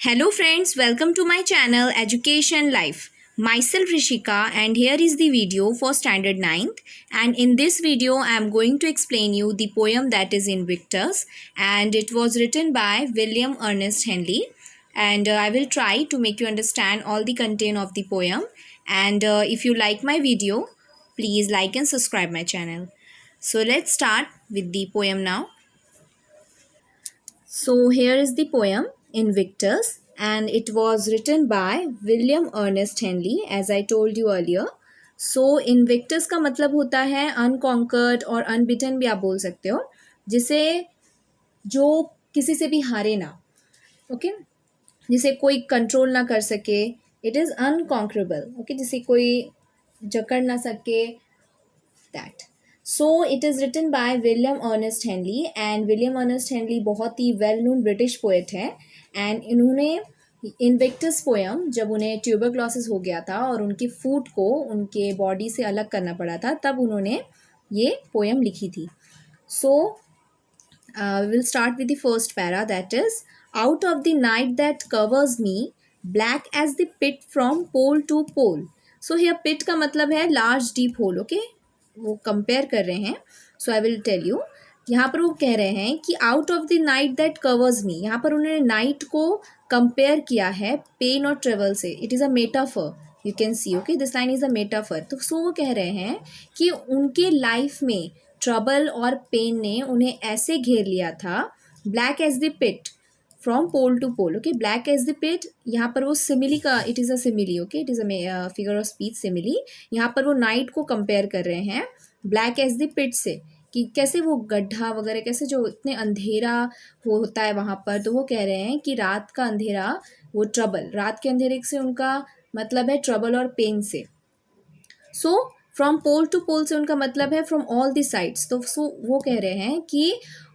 Hello friends, welcome to my channel Education Life. Myself Rishika and here is the video for standard 9th, and in this video I am going to explain you the poem that is Invictus, and it was written by William Ernest Henley, and I will try to make you understand all the content of the poem, and if you like my video please like and subscribe my channel. So let's start with the poem now. So here is the poem Invictus, and it was written by William Ernest Henley as I told you earlier. So Invictus का मतलब होता है unconquered और unbeaten भी आप बोल सकते हो, जिसे जो किसी से भी हारे ना, ओके, जिसे कोई कंट्रोल ना कर सके, इट इज़ अनकॉन्करेबल, ओके, जिसे कोई जकड़ ना सके, that. So it is written by William Ernest Henley, and William Ernest Henley बहुत ही वेल नोन ब्रिटिश पोएट है. एंड इन्होंने इनविक्टस पोएम, जब उन्हें ट्यूबरक्लोसिस हो गया था और उनकी फूड को उनके बॉडी से अलग करना पड़ा था, तब उन्होंने ये पोएम लिखी थी. So will start with the first para, that is out of the night that covers me black as the pit from pole to pole. So here pit का मतलब है लार्ज डीप होल, ओके, वो compare कर रहे हैं. So I will tell you. यहाँ पर वो कह रहे हैं कि out of the night that covers me, यहाँ पर उन्होंने नाइट को कंपेयर किया है पेन और ट्रेवल से. It is a metaphor, you can see, okay, this line is a metaphor. तो सो वो कह रहे हैं कि उनके लाइफ में ट्रबल और पेन ने उन्हें ऐसे घेर लिया था, black as the pit from pole to pole, okay, black as the pit. यहाँ पर वो सिमिली का, it is a simile, okay, it is a figure of speech simile. यहाँ पर वो नाइट को कंपेयर कर रहे हैं ब्लैक एज द पिट से, कि कैसे वो गड्ढा वगैरह, कैसे जो इतने अंधेरा होता है वहाँ पर. तो वो कह रहे हैं कि रात का अंधेरा, वो ट्रबल, रात के अंधेरे से उनका मतलब है ट्रबल और पेन से. सो फ्रॉम पोल टू पोल से उनका मतलब है फ्रॉम ऑल द साइड्स. तो सो वो कह रहे हैं कि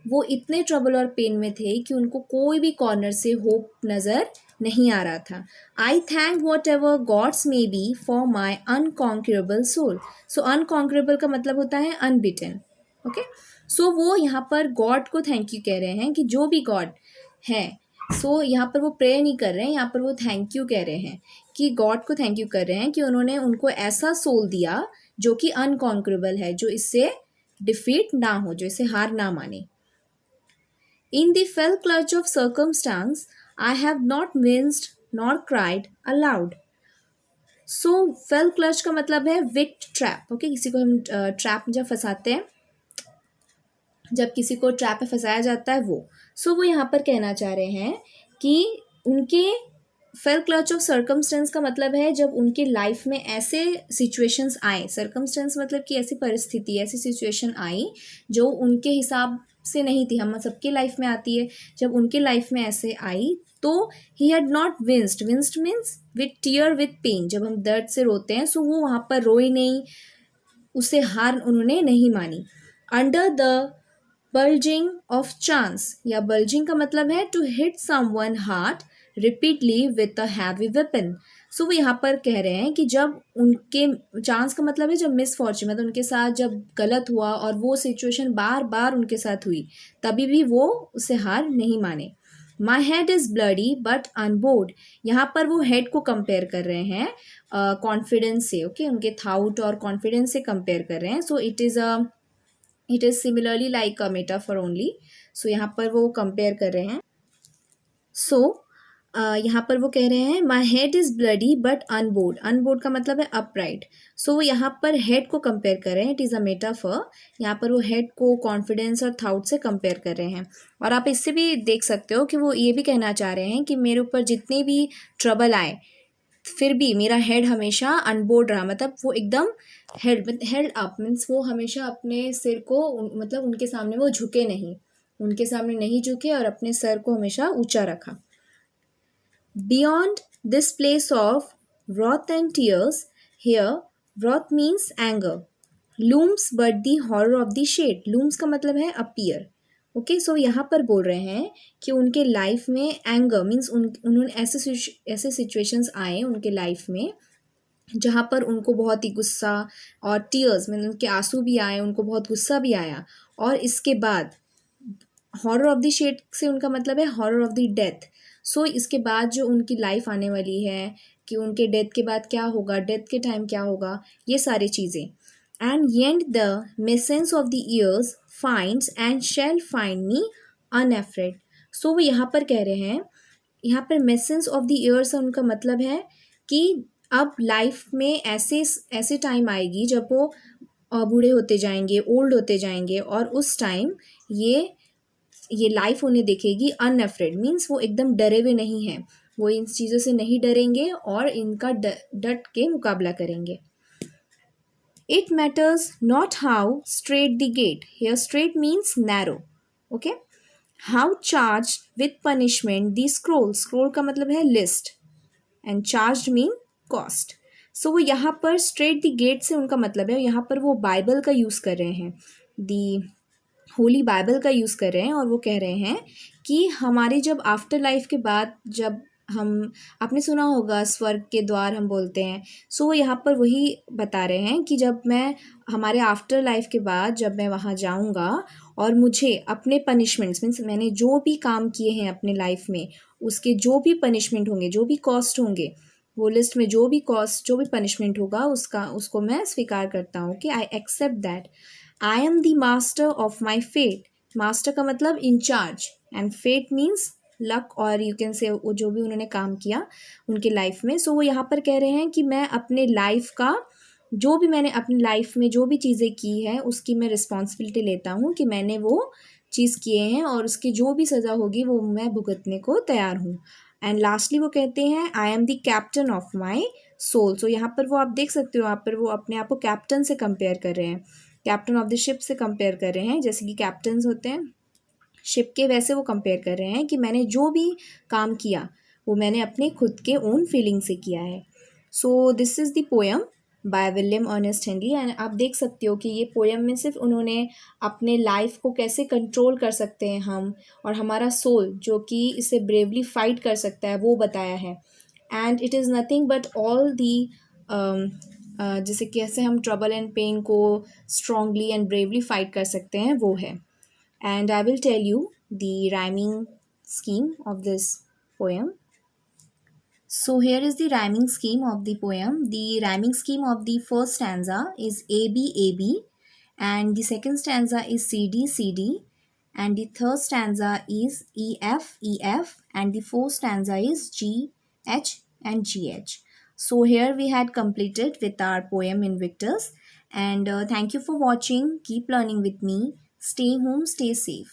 वो इतने ट्रबल और पेन में थे कि उनको कोई भी कॉर्नर से होप नज़र नहीं आ रहा था. I thank whatever gods may be for my unconquerable soul. So unconquerable का मतलब होता है अनबिटन, ओके. सो वो यहाँ पर गॉड को थैंक यू कह रहे हैं, कि जो भी गॉड है. सो यहाँ पर वो प्रेयर नहीं कर रहे हैं, यहाँ पर वो थैंक यू कह रहे हैं, कि गॉड को थैंक यू कर रहे हैं कि उन्होंने उनको ऐसा सोल दिया जो कि अनकॉन्करेबल है, जो इससे डिफीट ना हो, जो इसे हार ना माने. In the fail clutch of circumstance I have not विंस्ड nor cried allowed. So fail clutch का मतलब है विक्ट ट्रैप, ओके, किसी को हम ट्रैप जब फंसाते हैं, जब किसी को ट्रैप में फंसाया जाता है वो. सो वो यहाँ पर कहना चाह रहे हैं कि उनके फेल क्लच ऑफ सर्कमस्टेंस का मतलब है जब उनके लाइफ में ऐसे सिचुएशंस आए, सर्कमस्टेंस मतलब कि ऐसी परिस्थिति, ऐसी सिचुएशन आई जो उनके हिसाब से नहीं थी, हम सबके लाइफ में आती है. जब उनके लाइफ में ऐसे आई तो ही had not winced, winced means with tear with pain, जब हम दर्द से रोते हैं. सो वो वहाँ पर रोए नहीं, उसे हार उन्होंने नहीं मानी. Under the bludgeoning of chance, या बल्जिंग का मतलब है to hit someone hard repeatedly with a heavy weapon. So वो यहाँ पर कह रहे हैं कि जब उनके, चांस का मतलब है जब मिसफॉर्चून, मतलब उनके साथ जब गलत हुआ और वो सिचुएशन बार बार उनके साथ हुई, तभी भी वो उसे हार नहीं माने. My head is bloody but onboard. यहाँ पर वो हेड को कंपेयर कर रहे हैं कॉन्फिडेंस से, ओके, उनके थाउट और कॉन्फिडेंस से कंपेयर कर रहे हैं. So it is similarly like a metaphor only. So यहाँ पर वो कंपेयर कर रहे हैं. सो यहाँ पर वो कह रहे हैं my head is bloody but onboard. Onboard का मतलब है अपराइट. सो वो यहाँ पर हेड को कंपेयर कर रहे हैं, इट इज़ अ मेटाफर. यहाँ पर वो हेड को कॉन्फिडेंस और थाउट से कंपेयर कर रहे हैं. और आप इससे भी देख सकते हो कि वो ये भी कहना चाह रहे हैं कि मेरे ऊपर जितने भी ट्रबल आए, फिर भी मेरा हेड हमेशा अनबोर्ड रहा, मतलब वो एकदम हेल्ड अप मीन्स वो हमेशा अपने सिर को मतलब उनके सामने वो झुके नहीं, उनके सामने नहीं झुके और अपने सर को हमेशा ऊंचा रखा. Beyond this place of wrath and tears, here wrath means anger, looms but the horror of the shade. looms का मतलब है appear, ओके. सो यहाँ पर बोल रहे हैं कि उनके लाइफ में एंगर मीन्स उन्होंने ऐसे सिचुएशंस आए उनके लाइफ में जहाँ पर उनको बहुत ही गुस्सा, और टीयर्स मीन उनके आंसू भी आए, उनको बहुत गुस्सा भी आया. और इसके बाद हॉरर ऑफ द शेड से उनका मतलब है हॉरर ऑफ द डेथ. सो इसके बाद जो उनकी लाइफ आने वाली है, कि उनके डेथ के बाद क्या होगा, डेथ के टाइम क्या होगा, ये सारी चीज़ें. And yet the menace of the years finds and shall find me unafraid. So वो यहाँ पर कह रहे हैं, यहाँ पर मेसेंस ऑफ द ईयर्स उनका मतलब है कि अब लाइफ में ऐसे ऐसे टाइम आएगी जब वो बूढ़े होते जाएंगे, ओल्ड होते जाएंगे, और उस टाइम ये लाइफ उन्हें देखेगी अनअफ्रेड. मीन्स वो एकदम डरे हुए नहीं हैं, वो इन चीज़ों से नहीं डरेंगे और इनका डट के मुकाबला करेंगे. It matters not how straight the gate. Here straight means narrow. Okay. How charged with punishment the scroll. Scroll का मतलब है list. And charged mean cost. So वो यहाँ पर straight the gate से उनका मतलब है, यहाँ पर वो बाइबल का यूज़ कर रहे हैं, दी होली बाइबल का यूज़ कर रहे हैं, और वो कह रहे हैं कि हमारी जब आफ्टर लाइफ के बाद, जब हम, आपने सुना होगा स्वर्ग के द्वार हम बोलते हैं, सो वो यहाँ पर वही बता रहे हैं कि जब मैं, हमारे आफ्टर लाइफ के बाद जब मैं वहाँ जाऊँगा और मुझे अपने पनिशमेंट्स, मीन्स मैंने जो भी काम किए हैं अपने लाइफ में, उसके जो भी पनिशमेंट होंगे, जो भी कॉस्ट होंगे, वो लिस्ट में जो भी कॉस्ट, जो भी पनिशमेंट होगा, उसको मैं स्वीकार करता हूँ कि I accept that. I am the master of my fate. Master का मतलब incharge, and fate means luck, और यू कैन से वो जो भी उन्होंने काम किया उनके लाइफ में. सो वो यहाँ पर कह रहे हैं कि मैं अपने लाइफ का, जो भी मैंने अपनी लाइफ में जो भी चीज़ें की है, उसकी मैं रिस्पॉन्सिबिलिटी लेता हूँ कि मैंने वो चीज़ किए हैं, और उसकी जो भी सज़ा होगी वो मैं भुगतने को तैयार हूँ. एंड लास्टली वो कहते हैं, I am the captain of my soul. So यहाँ पर वो आप देख सकते हो, यहाँ पर वो अपने आप को कैप्टन से कंपेयर कर रहे हैं, कैप्टन ऑफ द शिप से कंपेयर कर रहे हैं, जैसे कि कैप्टन्स होते हैं शिप के, वैसे वो कंपेयर कर रहे हैं कि मैंने जो भी काम किया वो मैंने अपने खुद के ओन फीलिंग से किया है. So this is the poem by William Ernest Henley. And आप देख सकते हो कि ये पोएम में सिर्फ उन्होंने अपने लाइफ को कैसे कंट्रोल कर सकते हैं हम, और हमारा सोल जो कि इसे ब्रेवली फाइट कर सकता है, वो बताया है. And it is nothing but all the, जैसे कैसे हम ट्रबल एंड पेन को स्ट्रांगली एंड ब्रेवली फाइट कर सकते हैं, वो है. And I will tell you the rhyming scheme of this poem. So here is the rhyming scheme of the poem. The rhyming scheme of the first stanza is A B A B, and the second stanza is C D C D, and the third stanza is E F E F, and the fourth stanza is G H and G H. So here we had completed with our poem Invictus, and thank you for watching. Keep learning with me. Stay home, stay safe.